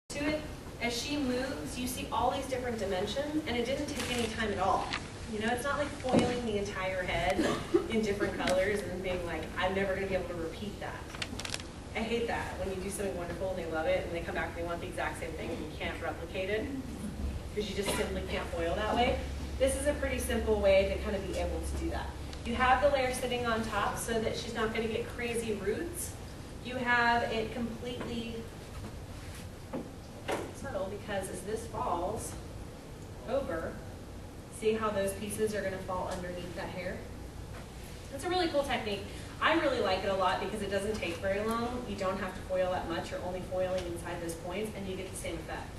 to it, as she moves, you see all these different dimensions, and it didn't take any time at all. You know, it's not like foiling the entire head in different colors and being like, I'm never going to be able to repeat that. I hate that when you do something wonderful and they love it and they come back and they want the exact same thing and you can't replicate it because you just simply can't foil that way. This is a pretty simple way to kind of be able to do that. You have the layer sitting on top so that she's not going to get crazy roots. You have it completely subtle because as this falls over, see how those pieces are going to fall underneath that hair? It's a really cool technique. I really like it a lot because it doesn't take very long. You don't have to foil that much. You're only foiling inside those points and you get the same effect.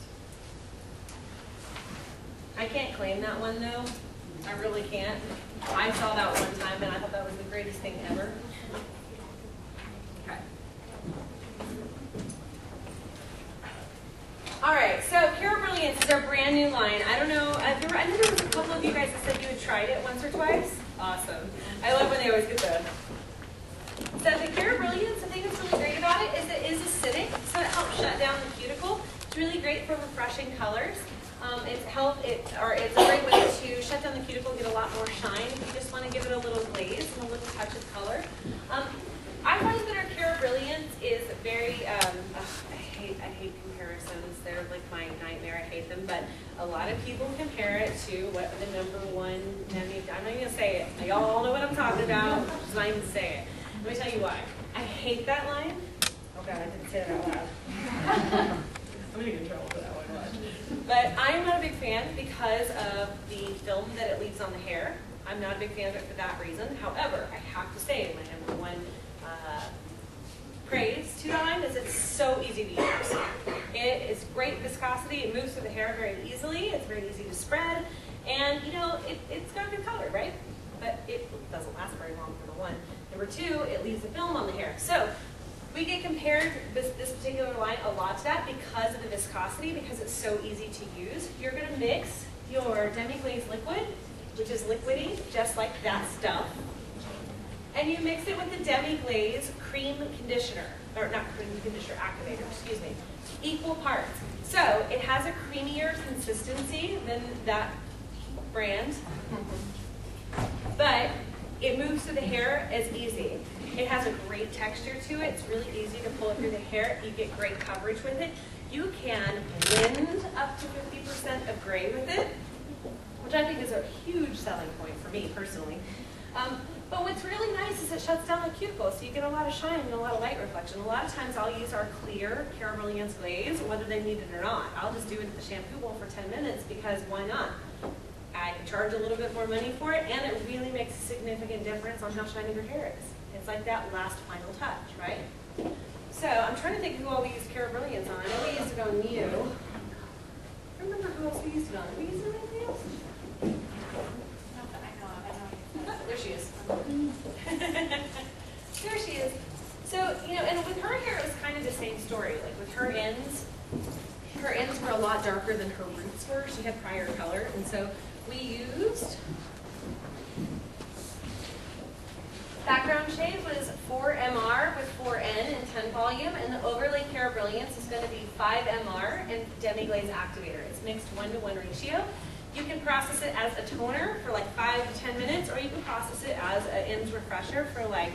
I can't claim that one though. I really can't. I saw that one time and I thought that was the greatest thing ever. Okay. All right, so Kera Brilliance is our brand new line. I don't know, I know there was a couple of you guys that said you had tried it once or twice. Awesome. I love when they always get the... So the Kera Brilliance, the thing that's really great about it is it is acidic, so it helps shut down the cuticle. It's really great for refreshing colors. It's a great way to shut down the cuticle, get a lot more shine. If you just want to give it a little glaze and a little touch of color. I find that our Kera Brilliance is very, I hate comparisons. They're like my nightmare. I hate them. But a lot of people compare it to what the #1 demi. I'm not even gonna say it. Y'all all know what I'm talking about. I'm just not even say it. Let me tell you why. I hate that line. Oh God, I didn't say that out loud. I'm gonna get in trouble for that one. But I'm not a big fan because of the film that it leaves on the hair. I'm not a big fan of it for that reason. However, I have to say my #1 praise to the line is it's so easy to use. It is great viscosity. It moves through the hair very easily. It's very easy to spread. And, you know, it's got a good color, right? But it doesn't last very long, number one. Number two, it leaves the film on the hair. So we get compared this particular line a lot to that because of the viscosity, because it's so easy to use. You're going to mix your demi-glaze liquid, which is liquidy, just like that stuff. And you mix it with the demi-glaze cream conditioner, or not cream conditioner, activator, excuse me, equal parts. So it has a creamier consistency than that brand, but it moves through the hair as easy. It has a great texture to it. It's really easy to pull it through the hair. You get great coverage with it. You can blend up to 50% of gray with it, which I think is a huge selling point for me personally. But what's really nice is it shuts down the cuticle, so you get a lot of shine and a lot of light reflection. A lot of times I'll use our clear Kera Brilliance glaze, whether they need it or not. I'll just do it at the shampoo bowl for 10 minutes because why not? I can charge a little bit more money for it, and it really makes a significant difference on how shiny your hair is. It's like that last final touch, right? So I'm trying to think who all we used Kera Brilliance on. I know we used it on you. I remember who else we used it on. Did we use it on anything else? There she is. There she is. So, you know, and with her hair, it was kind of the same story. Like with her ends were a lot darker than her roots were. She had prior color. And so we used, background shade was 4 MR with 4N and 10 volume. And the overlay Kera Brilliance is going to be 5 MR and demi-glaze activator. It's mixed 1-to-1 ratio. You can process it as a toner for like 5 to 10 minutes, or you can process it as an ends refresher for like,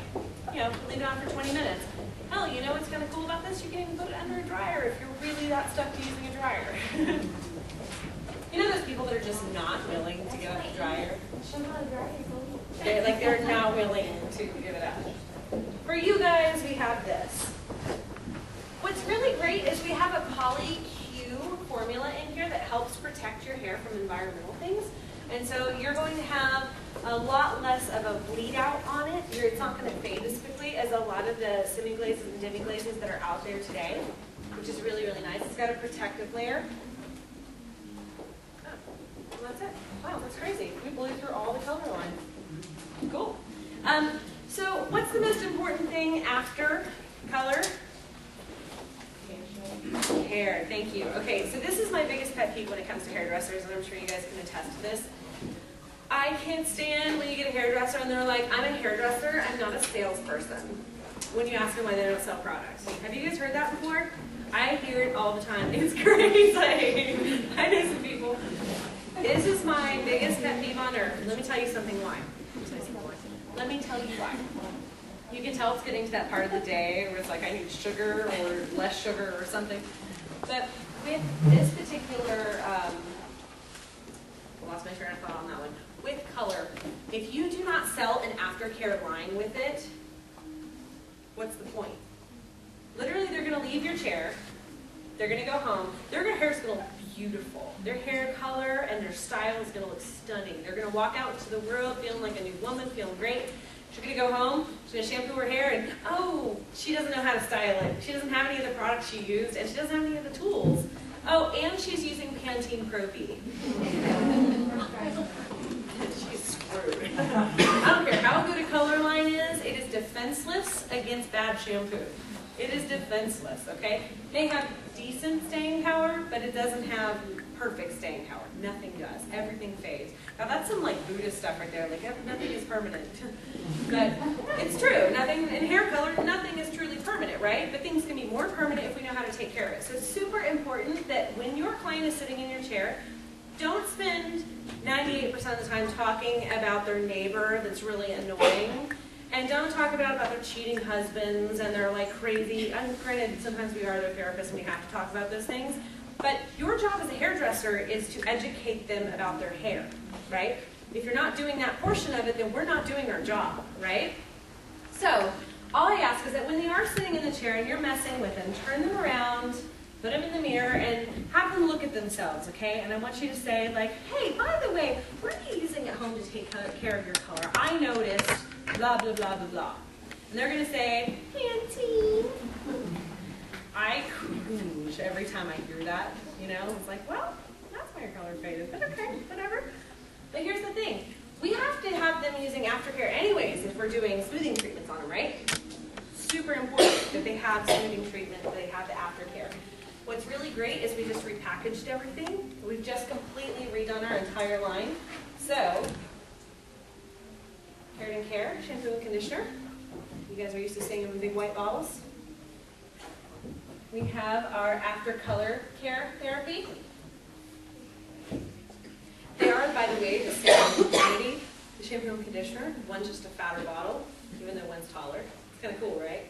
you know, leave it on for 20 minutes. Hell, you know what's kind of cool about this? You can even put it under a dryer if you're really that stuck to using a dryer. You know those people that are just not willing to give up the dryer? They're not willing to give it up. For you guys, we have this. What's really great is we have a poly formula in here that helps protect your hair from environmental things. And so you're going to have a lot less of a bleed out on it. It's not going to fade as quickly as a lot of the semi-glazes and demi-glazes that are out there today, which is really, really nice. It's got a protective layer. Oh, well, that's it. Wow, that's crazy. We blew through all the color line. Cool. So what's the most important thing after color? Hair, thank you. Okay, so this is my biggest pet peeve when it comes to hairdressers, and I'm sure you guys can attest to this. I can't stand when you get a hairdresser and they're like, I'm a hairdresser, I'm not a salesperson. When you ask them why they don't sell products. Have you guys heard that before? I hear it all the time. It's crazy. I know some people. This is my biggest pet peeve on earth. Let me tell you something why. Let me tell you why. You can tell it's getting to that part of the day where it's like I need sugar or less sugar or something. But with this particular, I lost my train of thought on that one. With color, if you do not sell an aftercare line with it, what's the point? Literally, they're going to leave your chair. They're going to go home. Their hair is going to look beautiful. Their hair color and their style is going to look stunning. They're going to walk out into the world feeling like a new woman, feeling great. She's going to go home, she's going to shampoo her hair, and oh, she doesn't know how to style it. She doesn't have any of the products she used, and she doesn't have any of the tools. Oh, and she's using Pantene Pro V. She's screwed. I don't care how good a color line is, it is defenseless against bad shampoo. It is defenseless, okay? It may have decent staying power, but it doesn't have perfect staying power. Nothing does. Everything fades. Now that's some like Buddhist stuff right there. Like nothing is permanent. But it's true. Nothing in hair color, nothing is truly permanent, right? But things can be more permanent if we know how to take care of it. So it's super important that when your client is sitting in your chair, don't spend 98% of the time talking about their neighbor that's really annoying. And don't talk about their cheating husbands and their like crazy, and granted, sometimes we are their therapists and we have to talk about those things. But your job as a hairdresser is to educate them about their hair, right? If you're not doing that portion of it, then we're not doing our job, right? So all I ask is that when they are sitting in the chair and you're messing with them, turn them around, put them in the mirror, and have them look at themselves, okay? And I want you to say like, hey, by the way, what are you using at home to take care of your color? I noticed blah, blah, blah, blah, blah. And they're going to say, Pantene. I cringe every time I hear that, you know? It's like, well, that's why your color faded, but okay, whatever. But here's the thing. We have to have them using aftercare anyways if we're doing smoothing treatments on them, right? Super important that they have smoothing treatment, that they have the aftercare. What's really great is we just repackaged everything. We've just completely redone our entire line. So, Keratin Care, shampoo and conditioner. You guys are used to seeing them in big white bottles. We have our after color care therapy. They are, by the way, the same quantity, the shampoo and conditioner. One's just a fatter bottle, even though one's taller. It's kind of cool, right?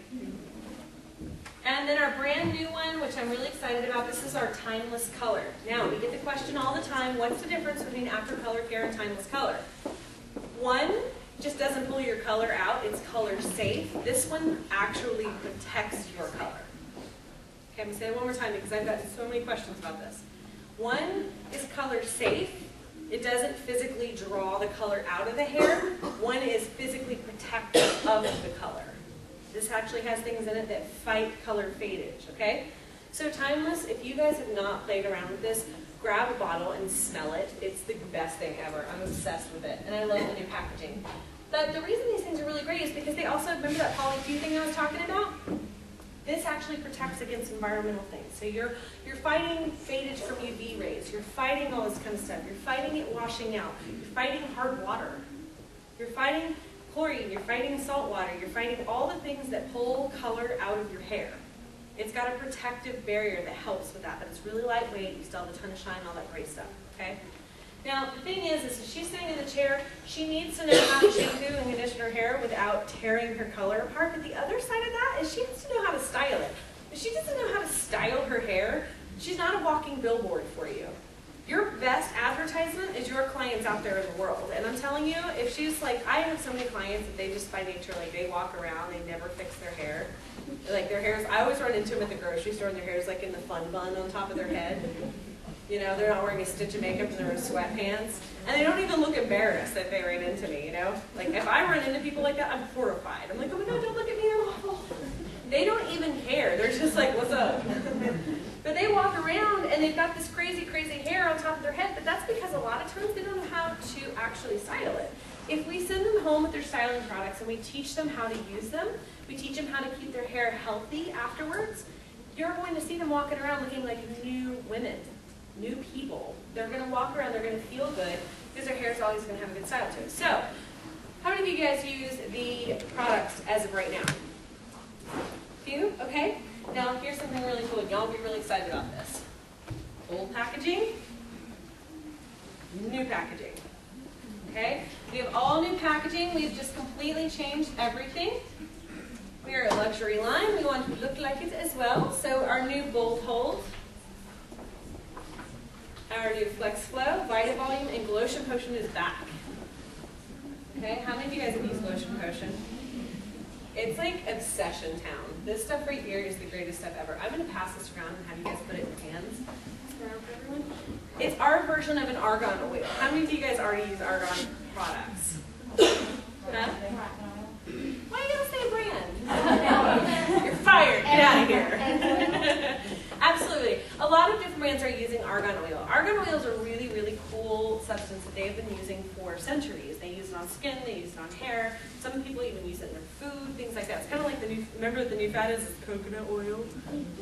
And then our brand new one, which I'm really excited about, this is our timeless color. Now, we get the question all the time, what's the difference between after color care and timeless color? One just doesn't pull your color out, it's color safe. This one actually protects your color. Okay, I'm going to say it one more time because I've got so many questions about this. One is color safe. It doesn't physically draw the color out of the hair. One is physically protective of the color. This actually has things in it that fight color fadage, okay? So timeless, if you guys have not played around with this, grab a bottle and smell it. It's the best thing ever. I'm obsessed with it, and I love the new packaging. But the reason these things are really great is because they also, remember that poly-Q thing I was talking about? This actually protects against environmental things. So you're fighting fadage from UV rays. You're fighting all this kind of stuff. You're fighting it washing out. You're fighting hard water. You're fighting chlorine. You're fighting salt water. You're fighting all the things that pull color out of your hair. It's got a protective barrier that helps with that, but it's really lightweight. You still have a ton of shine, all that great stuff, okay? Now, the thing is if she's sitting in the chair, she needs to know how to shampoo and condition her hair without tearing her color apart. But the other side of that is she has to know how to style it. If she doesn't know how to style her hair, she's not a walking billboard for you. Your best advertisement is your clients out there in the world. And I'm telling you, if she's like, I have so many clients that they just by nature, like they walk around, they never fix their hair. Like their hair's, I always run into them at the grocery store and their hair's like in the fun bun on top of their head. You know, they're not wearing a stitch of makeup and they're in sweatpants. And they don't even look embarrassed that they ran into me, you know? Like, if I run into people like that, I'm horrified. I'm like, oh my God, don't look at me, I'm awful. They don't even care. They're just like, what's up? But they walk around and they've got this crazy, crazy hair on top of their head, but that's because a lot of times they don't know how to actually style it. If we send them home with their styling products and we teach them how to use them, we teach them how to keep their hair healthy afterwards, you're going to see them walking around looking like new women. New people. They're going to walk around, they're going to feel good, because their hair is always going to have a good style to it. So, how many of you guys use the products as of right now? Few? Okay. Now here's something really cool. Y'all be really excited about this. Old packaging, new packaging. Okay? We have all new packaging. We've just completely changed everything. We are a luxury line. We want to look like it as well. So our new Bold Hold, our new Flex Flow, Vita Volume, and Glotion Potion is back. Okay, how many of you guys have used Glotion Potion? It's like obsession town. This stuff right here is the greatest stuff ever. I'm going to pass this around and have you guys put it in your hands. Around for everyone. It's our version of an argan oil. How many of you guys already use argan products? Huh? Why are you going to say brand? You're fired. Get out of here. Absolutely. A lot of different brands are using argan oil. Argan oil is a really, really cool substance that they've been using for centuries. They use it on skin, they use it on hair. Some people even use it in their food, things like that. It's kind of like the new, remember what the new fad is coconut oil?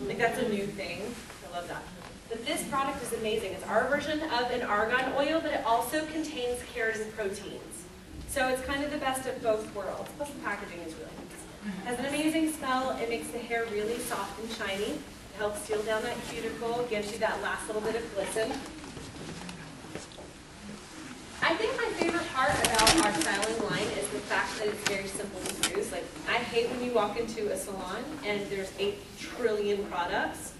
Like that's a new thing. I love that. But this product is amazing. It's our version of an argan oil, but it also contains keratin proteins. So it's kind of the best of both worlds. Plus the packaging is really nice. It has an amazing smell. It makes the hair really soft and shiny. It helps seal down that cuticle, gives you that last little bit of glisten. I think my favorite part about our styling line is the fact that it's very simple to use. Like, I hate when you walk into a salon and there's 8 trillion products,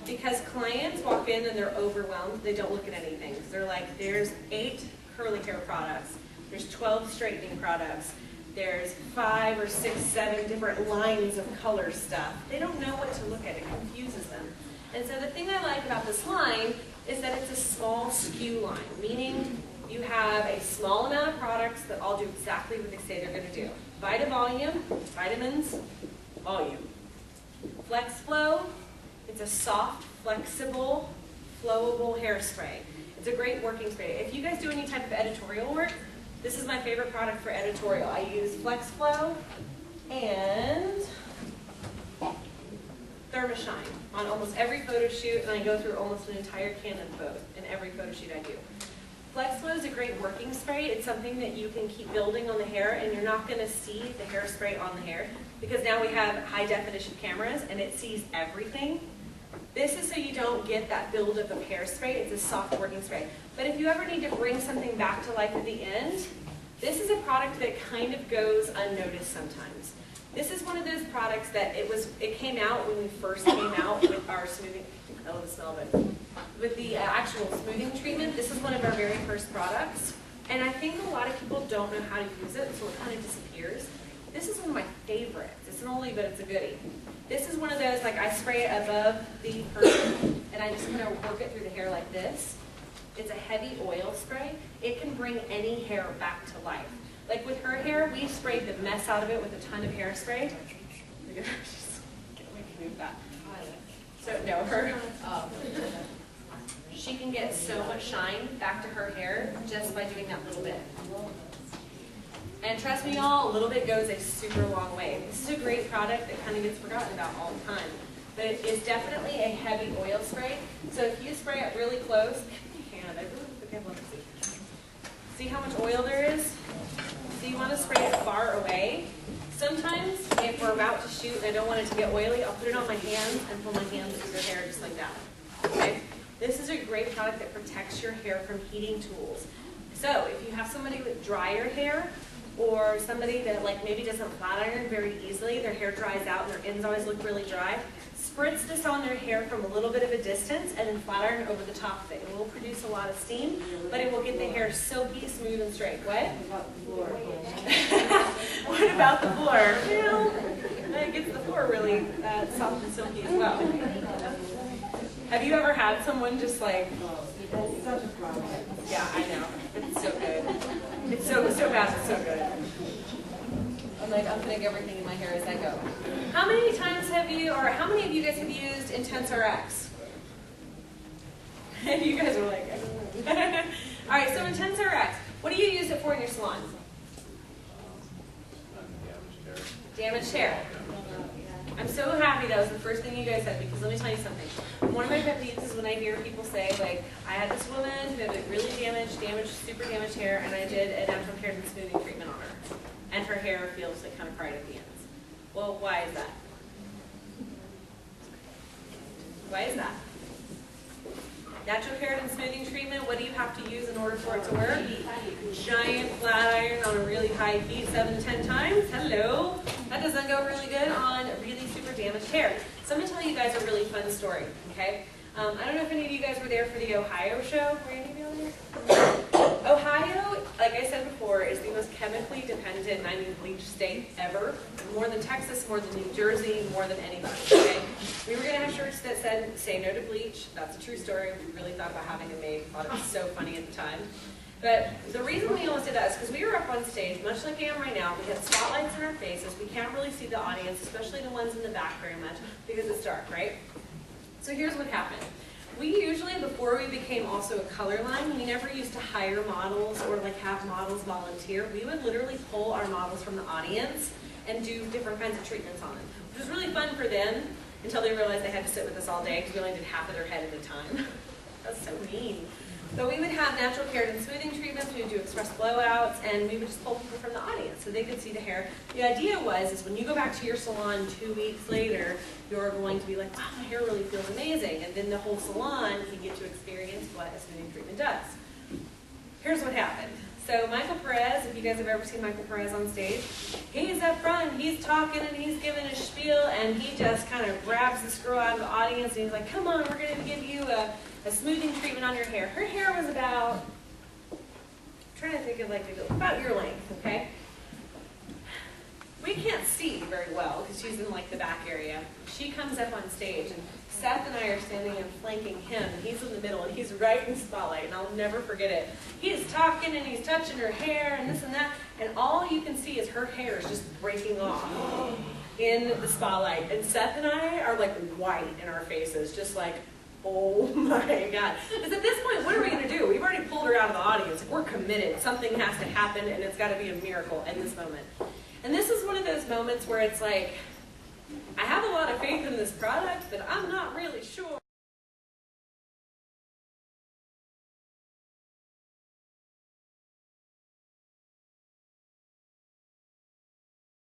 because clients walk in and they're overwhelmed. They don't look at anything. They're like, there's 8 curly hair products. There's 12 straightening products. There's 5 or 6, 7 different lines of color stuff. They don't know what to look at. It confuses them. And so the thing I like about this line is that it's a small SKU line, meaning you have a small amount of products that all do exactly what they say they're going to do. Vita Volume, vitamins, volume. Flex Flow, it's a soft, flexible, flowable hairspray. It's a great working spray. If you guys do any type of editorial work, this is my favorite product for editorial. I use Flex Flow and Thermoshine on almost every photo shoot, and I go through almost an entire Canon photo in every photo shoot I do. Flex Flow is a great working spray. It's something that you can keep building on the hair, and you're not going to see the hairspray on the hair, because now we have high definition cameras and it sees everything. This is so you don't get that buildup of hairspray. It's a soft working spray. But if you ever need to bring something back to life at the end, this is a product that kind of goes unnoticed sometimes. This is one of those products that it came out when we first came out with our smoothing. I love the smell of it. With the actual smoothing treatment, this is one of our very first products. And I think a lot of people don't know how to use it, so it kind of disappears. This is one of my favorites. It's an oldie, but it's a goodie. This is one of those, like, I spray it above the person, and I just kind of work it through the hair like this. It's a heavy oil spray. It can bring any hair back to life. Like with her hair, we sprayed the mess out of it with a ton of hairspray. Look at her, she's getting me to move that. So, no, her, she can get so much shine back to her hair just by doing that little bit. And trust me, y'all, a little bit goes a super long way. This is a great product that kind of gets forgotten about all the time. But it is definitely a heavy oil spray. So if you spray it really close, I really think I want to see how much oil there is. So you want to spray it far away. Sometimes, if we're about to shoot and I don't want it to get oily, I'll put it on my hands and pull my hands into their hair just like that. Okay? This is a great product that protects your hair from heating tools. So if you have somebody with drier hair, or somebody that like maybe doesn't flat iron very easily, their hair dries out and their ends always look really dry, spritz this on their hair from a little bit of a distance and then flat iron over the top of it. It will produce a lot of steam, but it will get the hair silky, smooth, and straight. What? What about the floor? Well, it gets the floor really soft and silky as well. Have you ever had someone just like, yeah, I know, it's so good. It's so bad, it's so good. I'm like, I'm putting everything in my hair as I go. How many times have you, or how many of you guys have used Intense RX? And you guys are like, all right, so Intense RX, what do you use it for in your salon? Damaged hair. I'm so happy that was the first thing you guys said, because let me tell you something. One of my pet peeves is when I hear people say, like, I had this woman who had really super damaged hair, and I did a natural keratin smoothing treatment on her. And her hair feels like kind of fried at the ends. Well, why is that? Why is that? Natural keratin smoothing treatment, what do you have to use in order for it to work? Giant flat iron on a really high heat 7 to 10 times. Hello. That doesn't go really good on really super damaged hair. So I'm going to tell you guys a really fun story, okay? I don't know if any of you guys were there for the Ohio show. Were any of you on there? Ohio, like I said before, is the most chemically dependent, bleach state ever. More than Texas, more than New Jersey, more than anybody, okay? We were going to have shirts that said, say no to bleach. That's a true story. We really thought about having it made. Thought it was so funny at the time. But the reason we almost did that is because we were up on stage, much like I am right now. We had spotlights in our faces. We can't really see the audience, especially the ones in the back very much, because it's dark, right? So here's what happened. We usually, before we became also a color line, we never used to hire models or like have models volunteer. We would literally pull our models from the audience and do different kinds of treatments on them, which was really fun for them until they realized they had to sit with us all day because we only did half of their head at a time. That's so mean. So we would have natural keratin smoothing treatments, we would do express blowouts, and we would just pull people from the audience so they could see the hair. The idea was when you go back to your salon 2 weeks later, you're going to be like, wow, my hair really feels amazing. And then the whole salon can get to experience what a smoothing treatment does. Here's what happened. So Michael Perez, if you guys have ever seen Michael Perez on stage, he's up front, he's talking and he's giving a spiel, and he just kind of grabs this girl out of the audience and he's like, come on, we're going to give you a smoothing treatment on your hair. Her hair was about, I'm trying to think of like about your length, okay? We can't see very well because she's in like the back area. She comes up on stage and Seth and I are standing and flanking him, and he's in the middle and he's right in the spotlight, and I'll never forget it. He's talking and he's touching her hair and this and that, and all you can see is her hair is just breaking off in the spotlight. And Seth and I are like white in our faces, just like, oh my God. Because at this point, what are we going to do? We've already pulled her out of the audience. We're committed. Something has to happen, and it's got to be a miracle in this moment. And this is one of those moments where it's like, I have a lot of faith in this product, but I'm not